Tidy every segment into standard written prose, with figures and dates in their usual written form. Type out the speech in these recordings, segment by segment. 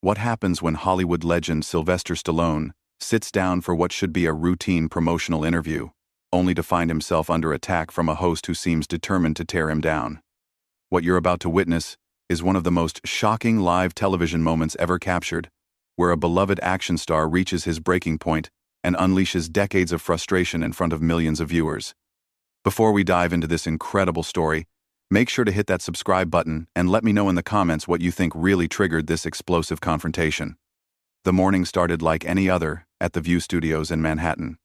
What happens when Hollywood legend Sylvester Stallone sits down for what should be a routine promotional interview, only to find himself under attack from a host who seems determined to tear him down? What you're about to witness is one of the most shocking live television moments ever captured, where a beloved action star reaches his breaking point and unleashes decades of frustration in front of millions of viewers. Before we dive into this incredible story, make sure to hit that subscribe button and let me know in the comments what you think really triggered this explosive confrontation. The morning started like any other at the View Studios in Manhattan.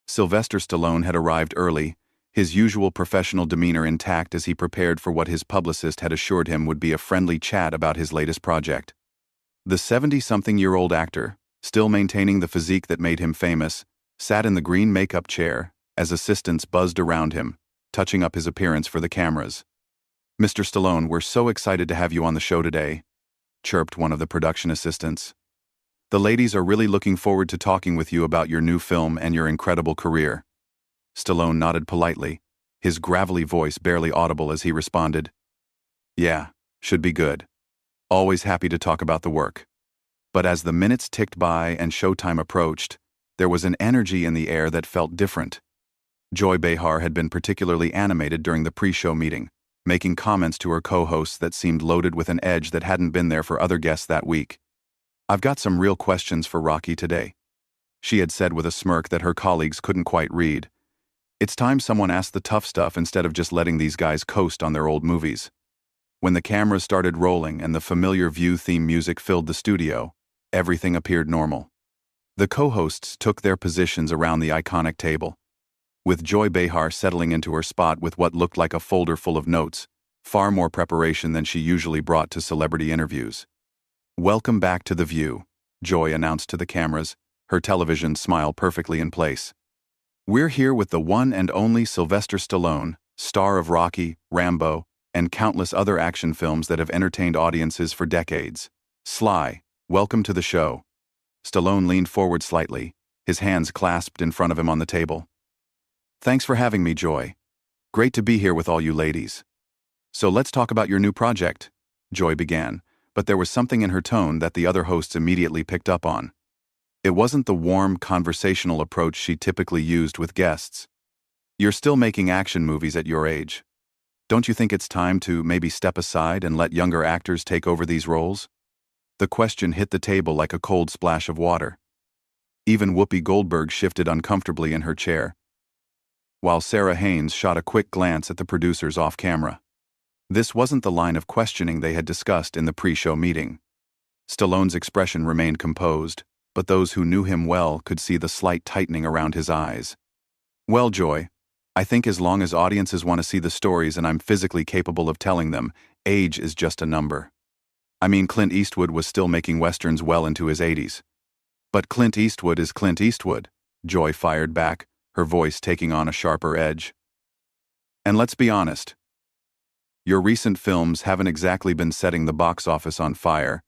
Sylvester Stallone had arrived early, his usual professional demeanor intact as he prepared for what his publicist had assured him would be a friendly chat about his latest project. The 70-something-year-old actor, still maintaining the physique that made him famous, sat in the green makeup chair as assistants buzzed around him, touching up his appearance for the cameras. "Mr. Stallone, we're so excited to have you on the show today," chirped one of the production assistants. "The ladies are really looking forward to talking with you about your new film and your incredible career." Stallone nodded politely, his gravelly voice barely audible as he responded, "Yeah, should be good. Always happy to talk about the work." But as the minutes ticked by and showtime approached, there was an energy in the air that felt different. Joy Behar had been particularly animated during the pre-show meeting, making comments to her co-hosts that seemed loaded with an edge that hadn't been there for other guests that week. "I've got some real questions for Rocky today," she had said with a smirk that her colleagues couldn't quite read. "It's time someone asked the tough stuff instead of just letting these guys coast on their old movies." When the cameras started rolling and the familiar View theme music filled the studio, everything appeared normal. The co-hosts took their positions around the iconic table, with Joy Behar settling into her spot with what looked like a folder full of notes, far more preparation than she usually brought to celebrity interviews. "Welcome back to The View," Joy announced to the cameras, her television smile perfectly in place. "We're here with the one and only Sylvester Stallone, star of Rocky, Rambo, and countless other action films that have entertained audiences for decades. Sly, welcome to the show." Stallone leaned forward slightly, his hands clasped in front of him on the table. "Thanks for having me, Joy. Great to be here with all you ladies. So let's talk about your new project," Joy began, but there was something in her tone that the other hosts immediately picked up on. It wasn't the warm, conversational approach she typically used with guests. "You're still making action movies at your age. Don't you think it's time to maybe step aside and let younger actors take over these roles?" The question hit the table like a cold splash of water. Even Whoopi Goldberg shifted uncomfortably in her chair, while Sarah Haynes shot a quick glance at the producers off camera. This wasn't the line of questioning they had discussed in the pre-show meeting. Stallone's expression remained composed, but those who knew him well could see the slight tightening around his eyes. "Well, Joy, I think as long as audiences want to see the stories and I'm physically capable of telling them, age is just a number. I mean, Clint Eastwood was still making westerns well into his 80s. But Clint Eastwood is Clint Eastwood," Joy fired back, her voice taking on a sharper edge. "And let's be honest, your recent films haven't exactly been setting the box office on fire.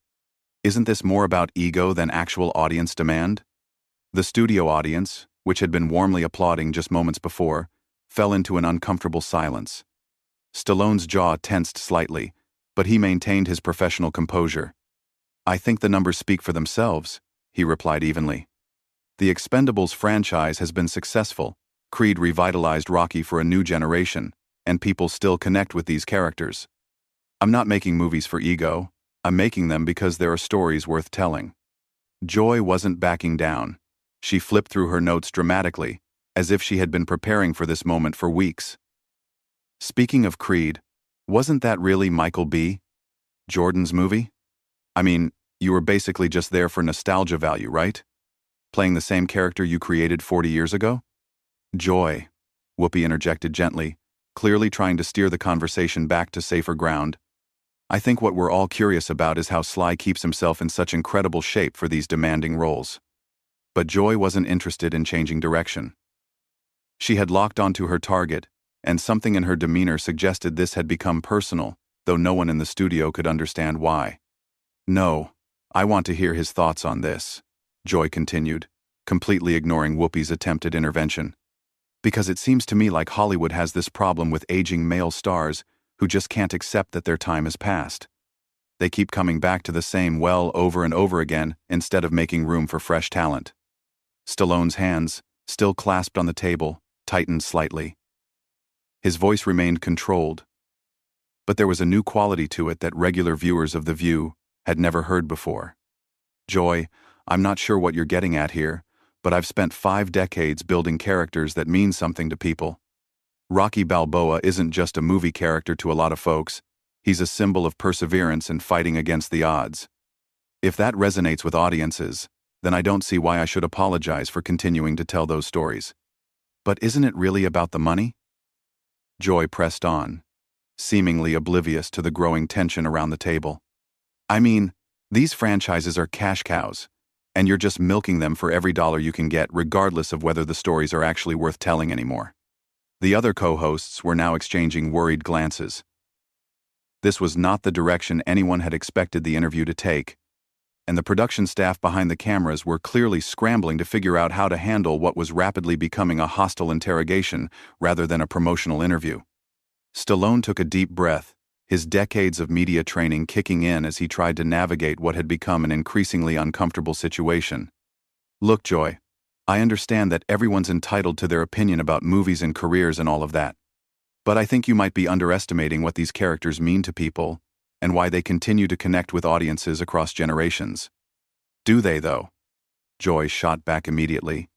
Isn't this more about ego than actual audience demand?" The studio audience, which had been warmly applauding just moments before, fell into an uncomfortable silence. Stallone's jaw tensed slightly, but he maintained his professional composure. "I think the numbers speak for themselves," he replied evenly. "The Expendables franchise has been successful. Creed revitalized Rocky for a new generation, and people still connect with these characters. I'm not making movies for ego. I'm making them because there are stories worth telling." Joy wasn't backing down. She flipped through her notes dramatically, as if she had been preparing for this moment for weeks. "Speaking of Creed, wasn't that really Michael B. Jordan's movie? I mean, you were basically just there for nostalgia value, right? Playing the same character you created 40 years ago?" "Joy," Whoopi interjected gently, clearly trying to steer the conversation back to safer ground. "I think what we're all curious about is how Sly keeps himself in such incredible shape for these demanding roles." But Joy wasn't interested in changing direction. She had locked onto her target, and something in her demeanor suggested this had become personal, though no one in the studio could understand why. "No, I want to hear his thoughts on this," Joy continued, completely ignoring Whoopi's attempted intervention. "Because it seems to me like Hollywood has this problem with aging male stars who just can't accept that their time has passed. They keep coming back to the same well over and over again instead of making room for fresh talent. Stallone's hands, still clasped on the table, tightened slightly. His voice remained controlled, but there was a new quality to it that regular viewers of The View had never heard before. Joy, I'm not sure what you're getting at here, but I've spent 5 decades building characters that mean something to people. Rocky Balboa isn't just a movie character to a lot of folks. He's a symbol of perseverance and fighting against the odds. If that resonates with audiences, then I don't see why I should apologize for continuing to tell those stories. But isn't it really about the money? Joy pressed on, seemingly oblivious to the growing tension around the table. I mean, these franchises are cash cows, and you're just milking them for every dollar you can get, regardless of whether the stories are actually worth telling anymore. The other co-hosts were now exchanging worried glances. This was not the direction anyone had expected the interview to take, and the production staff behind the cameras were clearly scrambling to figure out how to handle what was rapidly becoming a hostile interrogation rather than a promotional interview. Stallone took a deep breath, his decades of media training kicking in as he tried to navigate what had become an increasingly uncomfortable situation. Look, Joy, I understand that everyone's entitled to their opinion about movies and careers and all of that. But I think you might be underestimating what these characters mean to people and why they continue to connect with audiences across generations. Do they, though? Joy shot back immediately.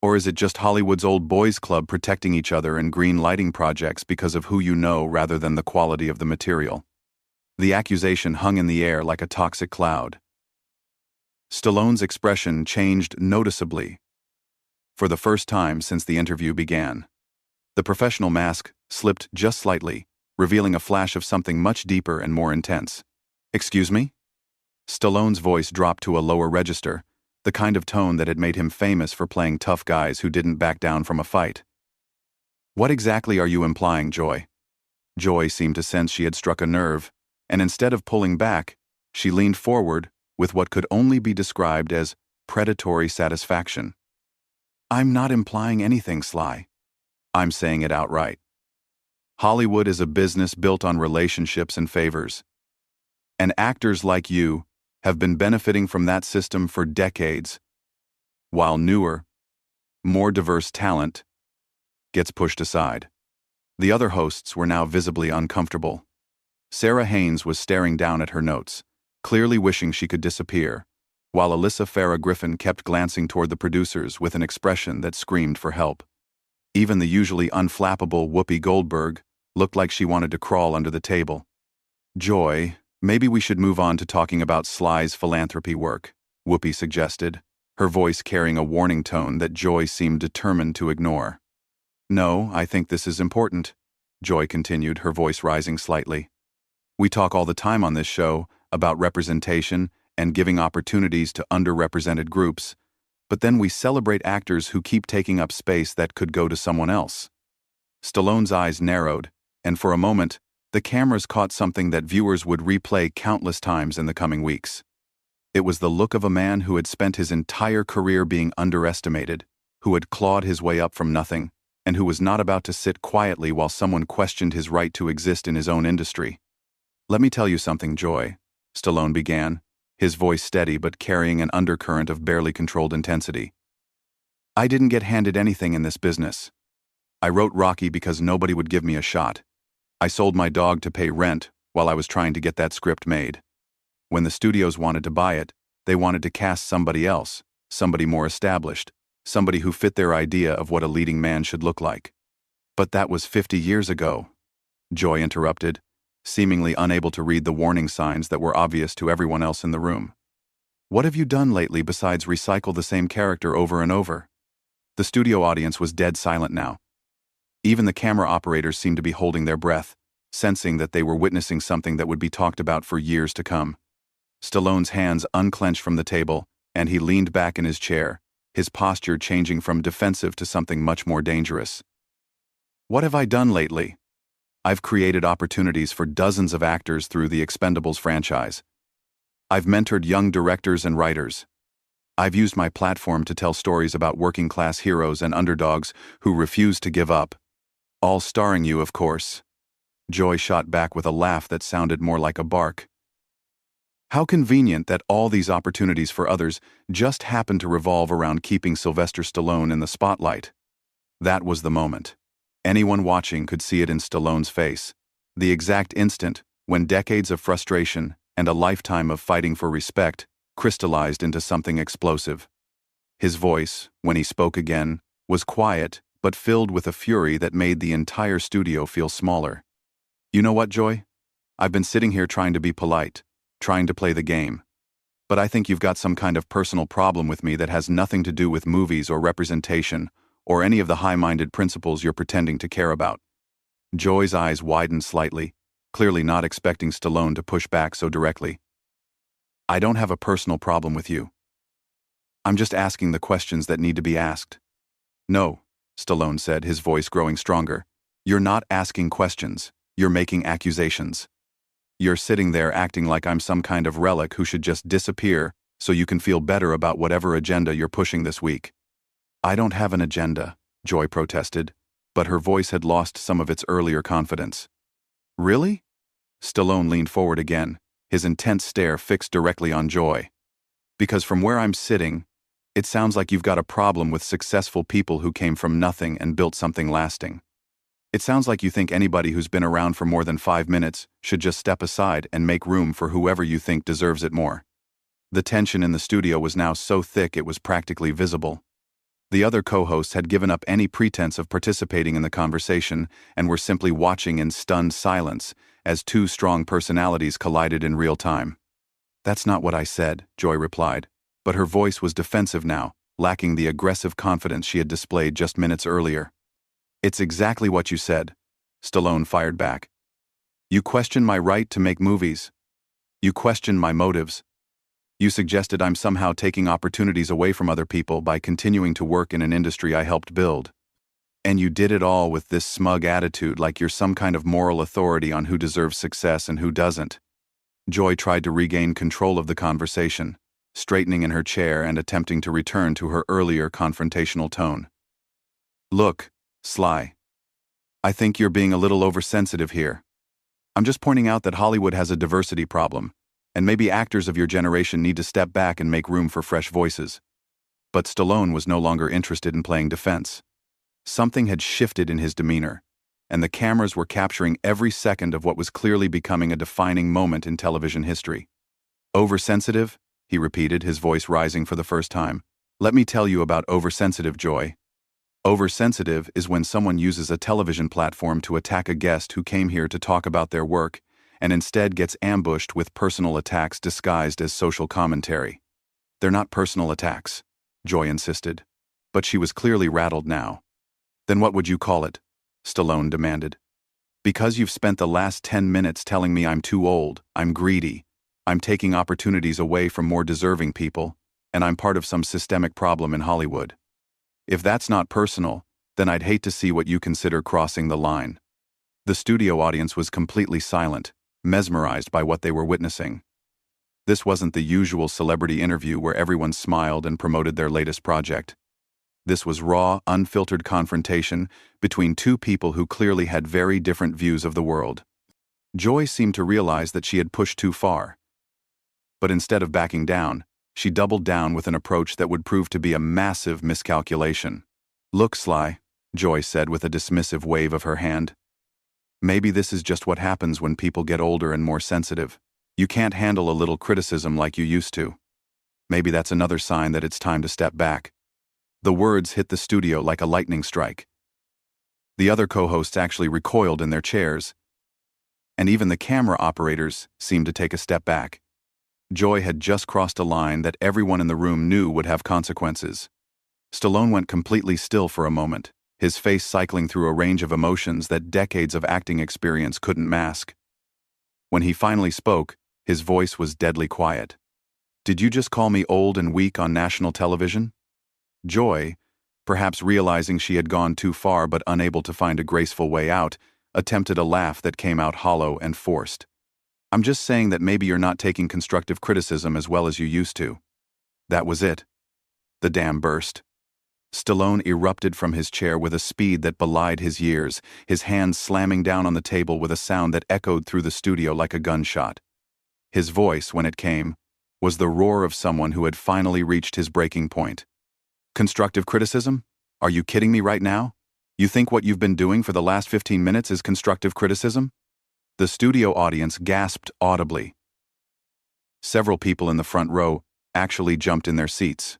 Or is it just Hollywood's old boys club protecting each other in green lighting projects because of who you know rather than the quality of the material? The accusation hung in the air like a toxic cloud. Stallone's expression changed noticeably. For the first time since the interview began, the professional mask slipped just slightly, revealing a flash of something much deeper and more intense. Excuse me? Stallone's voice dropped to a lower register, the kind of tone that had made him famous for playing tough guys who didn't back down from a fight. What exactly are you implying, Joy? Joy seemed to sense she had struck a nerve, and instead of pulling back, she leaned forward with what could only be described as predatory satisfaction. I'm not implying anything, Sly. I'm saying it outright. Hollywood is a business built on relationships and favors. And actors like you have been benefiting from that system for decades, while newer, more diverse talent gets pushed aside. The other hosts were now visibly uncomfortable. Sarah Haynes was staring down at her notes, clearly wishing she could disappear, while Alyssa Farah Griffin kept glancing toward the producers with an expression that screamed for help. Even the usually unflappable Whoopi Goldberg looked like she wanted to crawl under the table. Joy, maybe we should move on to talking about Sly's philanthropy work, Whoopi suggested, her voice carrying a warning tone that Joy seemed determined to ignore. No, I think this is important, Joy continued, her voice rising slightly. We talk all the time on this show about representation and giving opportunities to underrepresented groups, but then we celebrate actors who keep taking up space that could go to someone else. Stallone's eyes narrowed, and for a moment, the cameras caught something that viewers would replay countless times in the coming weeks. It was the look of a man who had spent his entire career being underestimated, who had clawed his way up from nothing, and who was not about to sit quietly while someone questioned his right to exist in his own industry. Let me tell you something, Joy, Stallone began, his voice steady but carrying an undercurrent of barely controlled intensity. I didn't get handed anything in this business. I wrote Rocky because nobody would give me a shot. I sold my dog to pay rent while I was trying to get that script made. When the studios wanted to buy it, they wanted to cast somebody else, somebody more established, somebody who fit their idea of what a leading man should look like. But that was 50 years ago, Joy interrupted, seemingly unable to read the warning signs that were obvious to everyone else in the room. What have you done lately besides recycle the same character over and over? The studio audience was dead silent now. Even the camera operators seemed to be holding their breath, sensing that they were witnessing something that would be talked about for years to come. Stallone's hands unclenched from the table, and he leaned back in his chair, his posture changing from defensive to something much more dangerous. What have I done lately? I've created opportunities for dozens of actors through the Expendables franchise. I've mentored young directors and writers. I've used my platform to tell stories about working-class heroes and underdogs who refuse to give up. All starring you, of course. Joy shot back with a laugh that sounded more like a bark. How convenient that all these opportunities for others just happen to revolve around keeping Sylvester Stallone in the spotlight. That was the moment. Anyone watching could see it in Stallone's face. The exact instant when decades of frustration and a lifetime of fighting for respect crystallized into something explosive. His voice, when he spoke again, was quiet but filled with a fury that made the entire studio feel smaller. You know what, Joy? I've been sitting here trying to be polite, trying to play the game. But I think you've got some kind of personal problem with me that has nothing to do with movies or representation or any of the high-minded principles you're pretending to care about. Joy's eyes widened slightly, clearly not expecting Stallone to push back so directly. I don't have a personal problem with you. I'm just asking the questions that need to be asked. No, Stallone said, his voice growing stronger. You're not asking questions, you're making accusations. You're sitting there acting like I'm some kind of relic who should just disappear so you can feel better about whatever agenda you're pushing this week. I don't have an agenda, Joy protested, but her voice had lost some of its earlier confidence. Really? Stallone leaned forward again, his intense stare fixed directly on Joy. Because from where I'm sitting, it sounds like you've got a problem with successful people who came from nothing and built something lasting. It sounds like you think anybody who's been around for more than 5 minutes should just step aside and make room for whoever you think deserves it more. The tension in the studio was now so thick it was practically visible. The other co-hosts had given up any pretense of participating in the conversation and were simply watching in stunned silence as two strong personalities collided in real time. That's not what I said, Joy replied, but her voice was defensive now, lacking the aggressive confidence she had displayed just minutes earlier. It's exactly what you said, Stallone fired back. You question my right to make movies. You question my motives. You suggested I'm somehow taking opportunities away from other people by continuing to work in an industry I helped build. And you did it all with this smug attitude like you're some kind of moral authority on who deserves success and who doesn't. Joy tried to regain control of the conversation, straightening in her chair and attempting to return to her earlier confrontational tone. Look, Sly. I think you're being a little oversensitive here. I'm just pointing out that Hollywood has a diversity problem, and maybe actors of your generation need to step back and make room for fresh voices. But Stallone was no longer interested in playing defense. Something had shifted in his demeanor, and the cameras were capturing every second of what was clearly becoming a defining moment in television history. Oversensitive? He repeated, his voice rising for the first time. Let me tell you about oversensitive, Joy. Oversensitive is when someone uses a television platform to attack a guest who came here to talk about their work and instead gets ambushed with personal attacks disguised as social commentary. They're not personal attacks, Joy insisted, but she was clearly rattled now. Then what would you call it? Stallone demanded. Because you've spent the last 10 minutes telling me I'm too old, I'm greedy, I'm taking opportunities away from more deserving people, and I'm part of some systemic problem in Hollywood. If that's not personal, then I'd hate to see what you consider crossing the line. The studio audience was completely silent, mesmerized by what they were witnessing. This wasn't the usual celebrity interview where everyone smiled and promoted their latest project. This was raw, unfiltered confrontation between two people who clearly had very different views of the world. Joy seemed to realize that she had pushed too far. But instead of backing down, she doubled down with an approach that would prove to be a massive miscalculation. Look, Sly, Joy said with a dismissive wave of her hand. Maybe this is just what happens when people get older and more sensitive. You can't handle a little criticism like you used to. Maybe that's another sign that it's time to step back. The words hit the studio like a lightning strike. The other co-hosts actually recoiled in their chairs, and even the camera operators seemed to take a step back. Joy had just crossed a line that everyone in the room knew would have consequences. Stallone went completely still for a moment, his face cycling through a range of emotions that decades of acting experience couldn't mask. When he finally spoke, his voice was deadly quiet. Did you just call me old and weak on national television? Joy, perhaps realizing she had gone too far but unable to find a graceful way out, attempted a laugh that came out hollow and forced. I'm just saying that maybe you're not taking constructive criticism as well as you used to. That was it. The dam burst. Stallone erupted from his chair with a speed that belied his years, his hands slamming down on the table with a sound that echoed through the studio like a gunshot. His voice, when it came, was the roar of someone who had finally reached his breaking point. Constructive criticism? Are you kidding me right now? You think what you've been doing for the last 15 minutes is constructive criticism? The studio audience gasped audibly. Several people in the front row actually jumped in their seats.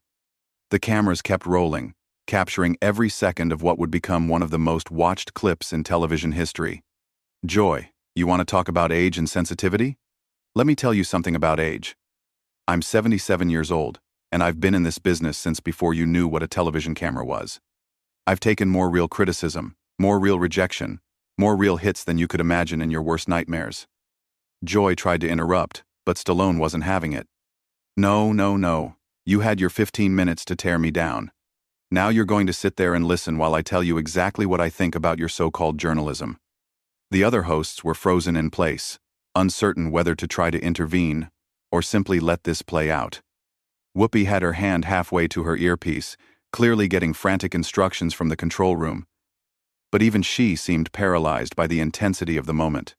The cameras kept rolling, capturing every second of what would become one of the most watched clips in television history. Joy, you want to talk about age and sensitivity? Let me tell you something about age. I'm 77 years old, and I've been in this business since before you knew what a television camera was. I've taken more real criticism, more real rejection, more real hits than you could imagine in your worst nightmares. Joy tried to interrupt, but Stallone wasn't having it. No, no, no. You had your 15 minutes to tear me down. Now you're going to sit there and listen while I tell you exactly what I think about your so-called journalism. The other hosts were frozen in place, uncertain whether to try to intervene or simply let this play out. Whoopi had her hand halfway to her earpiece, clearly getting frantic instructions from the control room. But even she seemed paralyzed by the intensity of the moment.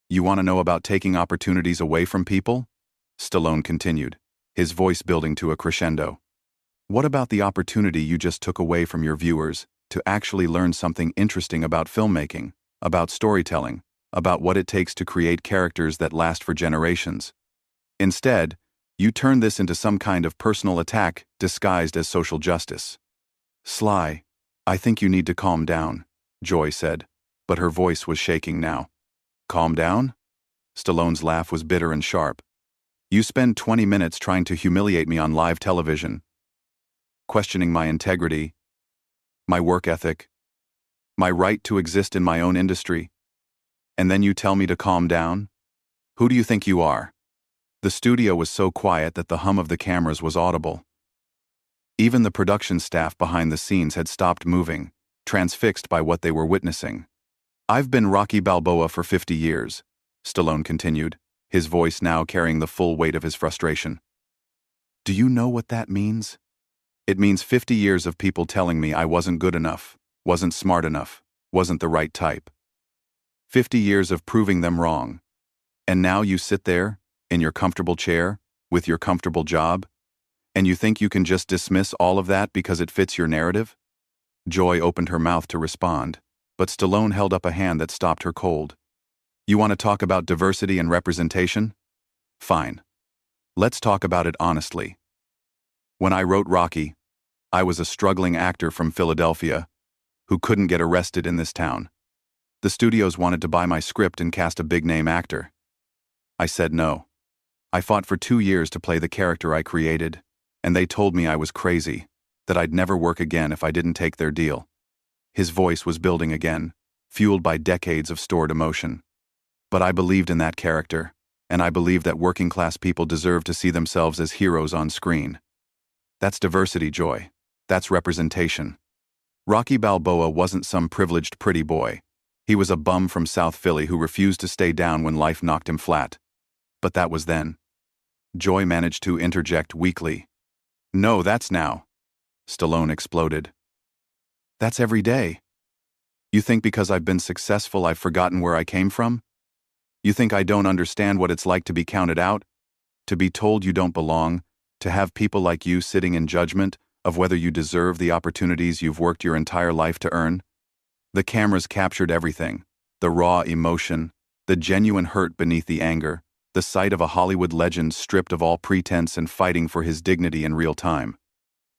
You want to know about taking opportunities away from people? Stallone continued, his voice building to a crescendo. What about the opportunity you just took away from your viewers to actually learn something interesting about filmmaking, about storytelling, about what it takes to create characters that last for generations? Instead, you turned this into some kind of personal attack disguised as social justice. Sly, I think you need to calm down, Joy said, but her voice was shaking now. Calm down? Stallone's laugh was bitter and sharp. You spend 20 minutes trying to humiliate me on live television, questioning my integrity, my work ethic, my right to exist in my own industry, and then you tell me to calm down? Who do you think you are? The studio was so quiet that the hum of the cameras was audible. Even the production staff behind the scenes had stopped moving, transfixed by what they were witnessing. I've been Rocky Balboa for 50 years, Stallone continued, his voice now carrying the full weight of his frustration. Do you know what that means? It means 50 years of people telling me I wasn't good enough, wasn't smart enough, wasn't the right type. 50 years of proving them wrong. And now you sit there, in your comfortable chair, with your comfortable job, and you think you can just dismiss all of that because it fits your narrative? Joy opened her mouth to respond, but Stallone held up a hand that stopped her cold. You want to talk about diversity and representation? Fine. Let's talk about it honestly. When I wrote Rocky, I was a struggling actor from Philadelphia who couldn't get arrested in this town. The studios wanted to buy my script and cast a big-name actor. I said no. I fought for 2 years to play the character I created, and they told me I was crazy, that I'd never work again if I didn't take their deal. His voice was building again, fueled by decades of stored emotion. But I believed in that character, and I believed that working-class people deserve to see themselves as heroes on screen. That's diversity, Joy. That's representation. Rocky Balboa wasn't some privileged pretty boy. He was a bum from South Philly who refused to stay down when life knocked him flat. But that was then. Joy managed to interject weakly. No, that's now. Stallone exploded. That's every day. You think because I've been successful I've forgotten where I came from? You think I don't understand what it's like to be counted out? To be told you don't belong? To have people like you sitting in judgment of whether you deserve the opportunities you've worked your entire life to earn? The cameras captured everything. The raw emotion, the genuine hurt beneath the anger, the sight of a Hollywood legend stripped of all pretense and fighting for his dignity in real time.